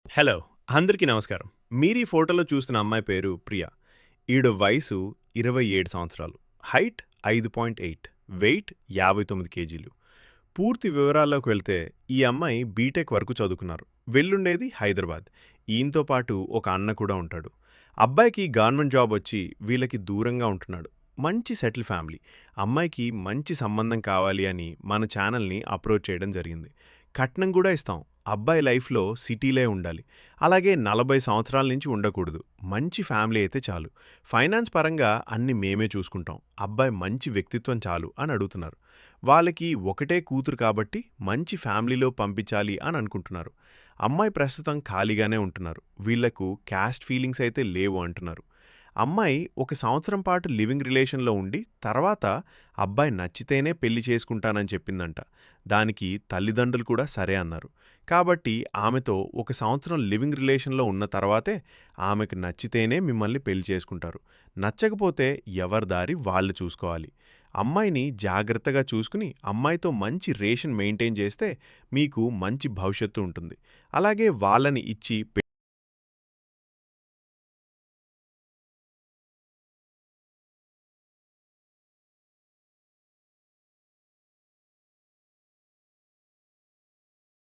Hello! అందరికీ నమస్కారం. మీరు ఈ ఫోటోలో చూస్తున్న అమ్మాయి పేరు ప్రియ. ఈవిడ వయసు 27 సంవత్సరాలు. హైట్ 5.8, వెయిట్ 59 కేజీలు. పూర్తి వివరాల్లోకి వెళ్తే ఈ అమ్మాయి బీటెక్ వరకు చదువుకున్నారు. వెళ్ళుండేది హైదరాబాద్. ఈయనతో పాటు ఒక అన్న కూడా ఉంటాడు. అబ్బాయికి గవర్నమెంట్ జాబ్ వచ్చి వీళ్ళకి దూరంగా ఉంటున్నాడు. మంచి సెటిల్ ఫ్యామిలీ. అమ్మాయికి మంచి సంబంధం కావాలి అని మన ఛానల్‌ని అప్రోచ్ చేయడం జరిగింది. కట్నం కూడా ఇస్తాం. అబ్బాయి లైఫ్‌లో సిటీలే ఉండాలి. అలాగే 40 సంవత్సరాల నుంచి ఉండకూడదు. మంచి ఫ్యామిలీ అయితే చాలు. ఫైనాన్స్ పరంగా అన్నీ మేమే చూసుకుంటాం. అబ్బాయి మంచి వ్యక్తిత్వం చాలు అని అడుగుతున్నారు. వాళ్ళకి ఒకటే కూతురు కాబట్టి మంచి ఫ్యామిలీలో పంపించాలి అని అనుకుంటున్నారు. అమ్మాయి ప్రస్తుతం ఖాళీగానే ఉంటున్నారు. వీళ్లకు క్యాస్ట్ ఫీలింగ్స్ అయితే లేవు అంటున్నారు. అమ్మాయి ఒక సంవత్సరం పాటు లివింగ్ రిలేషన్‌లో ఉండి, తర్వాత అబ్బాయి నచ్చితేనే పెళ్లి చేసుకుంటానని చెప్పిందంట. దానికి తల్లిదండ్రులు కూడా సరే అన్నారు. కాబట్టి ఆమెతో ఒక సంవత్సరం లివింగ్ రిలేషన్‌లో ఉన్న తర్వాతే ఆమెకు నచ్చితేనే మిమ్మల్ని పెళ్లి చేసుకుంటారు. నచ్చకపోతే ఎవరి దారి వాళ్ళు చూసుకోవాలి. అమ్మాయిని జాగ్రత్తగా చూసుకుని, అమ్మాయితో మంచి రేషన్ మెయింటైన్ చేస్తే మీకు మంచి భవిష్యత్తు ఉంటుంది. అలాగే వాళ్ళని ఇచ్చి